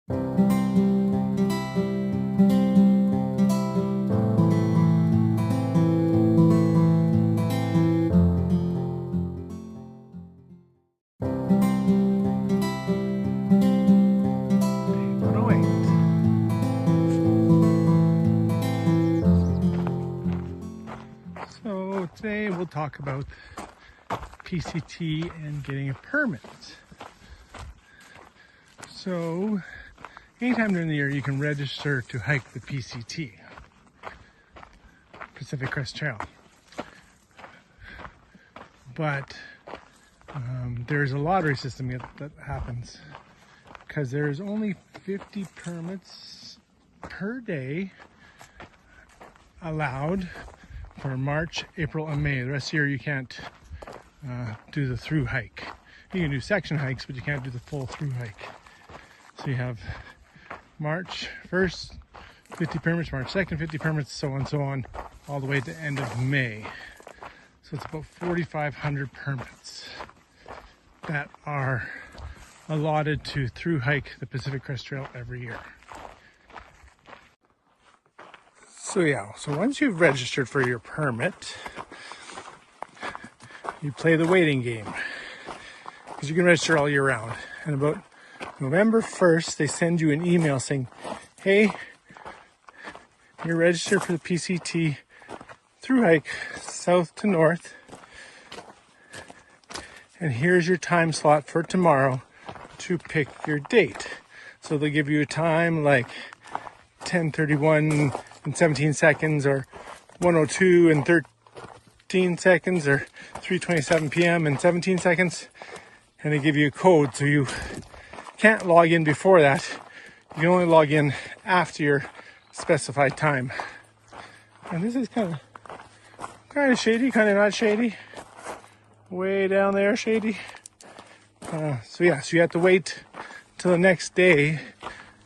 So today we'll talk about PCT and getting a permit. So anytime during the year you can register to hike the PCT, Pacific Crest Trail. But there's a lottery system that happens because there's only 50 permits per day allowed for March, April, and May. The rest of the year you can't do the through hike. You can do section hikes, but you can't do the full through hike. So you have March 1st, 50 permits, March 2nd, 50 permits, so on and so on, all the way to the end of May. So it's about 4,500 permits that are allotted to through hike the Pacific Crest Trail every year. So once you've registered for your permit, you play the waiting game, because you can register all year round. And about November 1st, they send you an email saying, hey, you're registered for the PCT through hike south to north, and here's your time slot for tomorrow to pick your date. So they'll give you a time like 10:31 and 17 seconds, or 1:02 and 13 seconds, or 3:27 p.m. and 17 seconds, and they give you a code, so you can't log in before that. You can only log in after your specified time. And this is kind of shady, kind of not shady. Way down there, shady. So you have to wait till the next day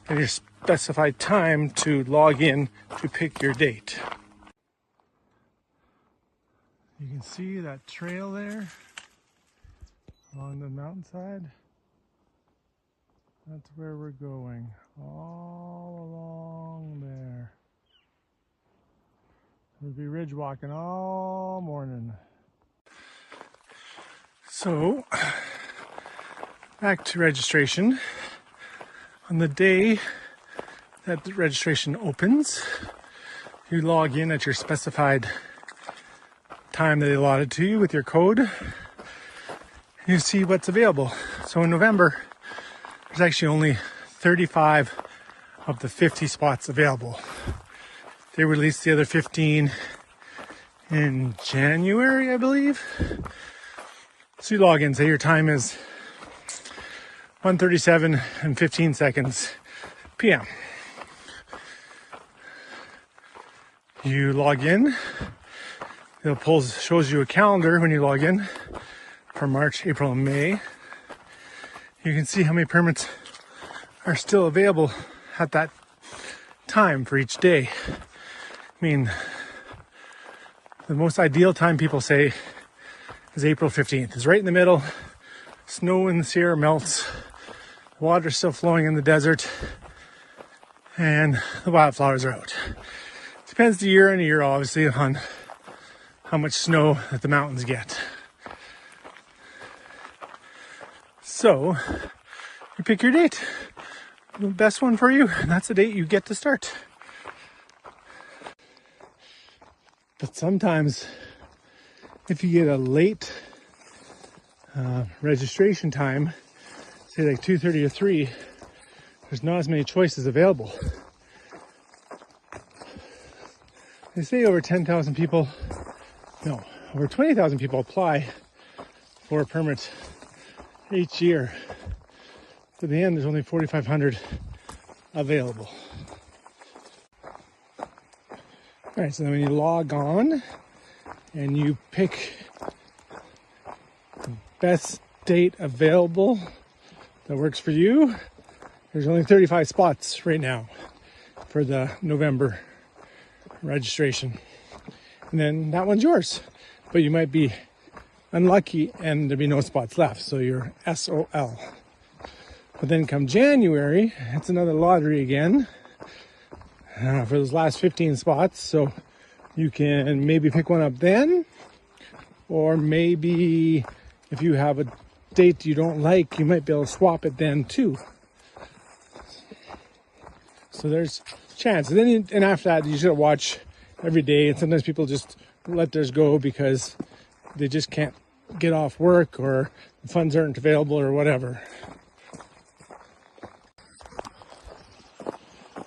at your specified time to log in to pick your date. You can see that trail there along the mountainside. That's where we're going, all along there. We'll be ridge walking all morning. So, back to registration. On the day that the registration opens, you log in at your specified time that they allotted to you with your code. You see what's available. So in November, there's actually only 35 of the 50 spots available. They released the other 15 in January, I believe. So you log in, say your time is 1:37 and 15 seconds p.m. You log in. It shows you a calendar when you log in for March, April, and May. You can see how many permits are still available at that time for each day. I mean, the most ideal time people say is April 15th. It's right in the middle. Snow in the Sierra melts. The water's still flowing in the desert. And the wildflowers are out. Depends the year and the year, obviously, on how much snow that the mountains get. So, you pick your date. The best one for you, and that's the date you get to start. But sometimes, if you get a late registration time, say like 2:30 or 3, there's not as many choices available. They say over 10,000 people, no, over 20,000 people apply for a permit each year. But in the end, there's only 4,500 available. All right, so then when you log on and you pick the best date available that works for you, there's only 35 spots right now for the November registration. And then that one's yours. But you might be unlucky and there'll be no spots left, so you're SOL. But then come January, it's another lottery again for those last 15 spots. So you can maybe pick one up then, or maybe if you have a date you don't like, you might be able to swap it then too. So there's a chance. And after that, you should watch every day. And sometimes people just let theirs go because they just can't get off work, or the funds aren't available, or whatever.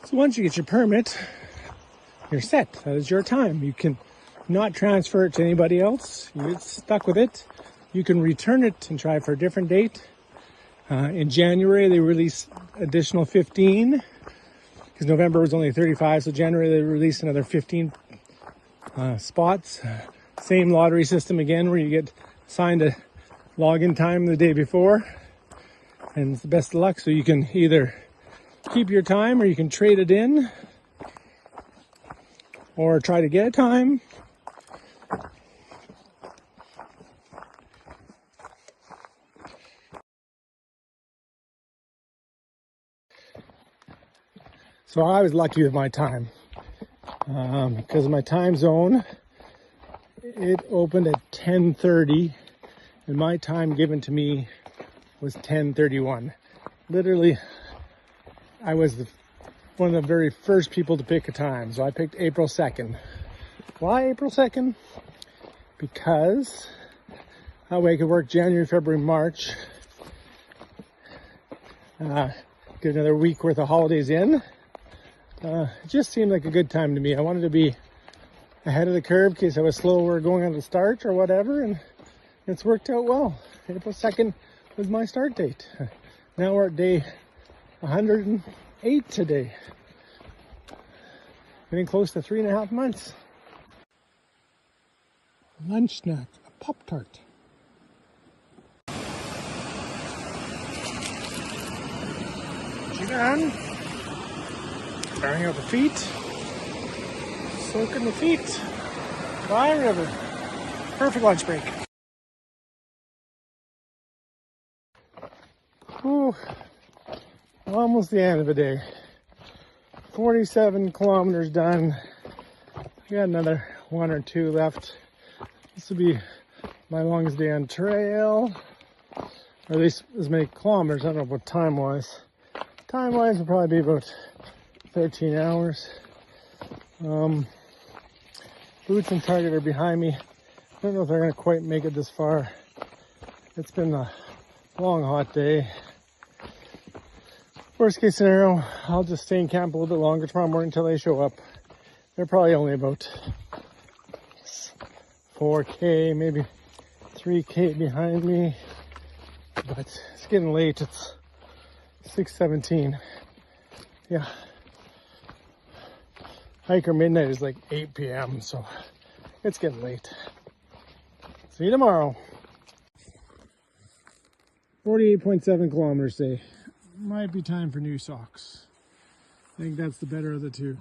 So once you get your permit, you're set. That is your time. You can not transfer it to anybody else. You get stuck with it. You can return it and try for a different date. In January, they release additional 15, because November was only 35. So January, they released another 15 spots. Same lottery system again, where you get assigned a login time the day before. And it's the best of luck. So you can either keep your time, or you can trade it in, or try to get a time. So I was lucky with my time because of my time zone. It opened at 10:30, and my time given to me was 10:31. Literally, I was one of the very first people to pick a time. So I picked April 2nd. Why April 2nd? Because that way I could work January, February, March. Get another week worth of holidays in. It just seemed like a good time to me. I wanted to be ahead of the curve in case I was slower going on the start or whatever, and it's worked out well. April 2nd was my start date. Now we're at day 108 today. Getting close to 3.5 months. Lunch snack, a Pop-Tart. Keep it on. Starting out the feet. Soaking the feet. By river. Perfect lunch break. Ooh. Almost the end of the day. 47 kilometers done. We got another 1 or 2 left. This will be my longest day on trail. Or at least as many kilometers. I don't know what time-wise. Time-wise will probably be about 13 hours. Boots and Target are behind me. I don't know if they're going to quite make it this far. It's been a long, hot day. Worst case scenario, I'll just stay in camp a little bit longer tomorrow morning until they show up. They're probably only about 4K, maybe 3K behind me. But it's getting late. It's 6:17. Yeah. Hiker midnight is like 8 p.m. So it's getting late. See you tomorrow. 48.7 kilometers today. Might be time for new socks. I think that's the better of the two.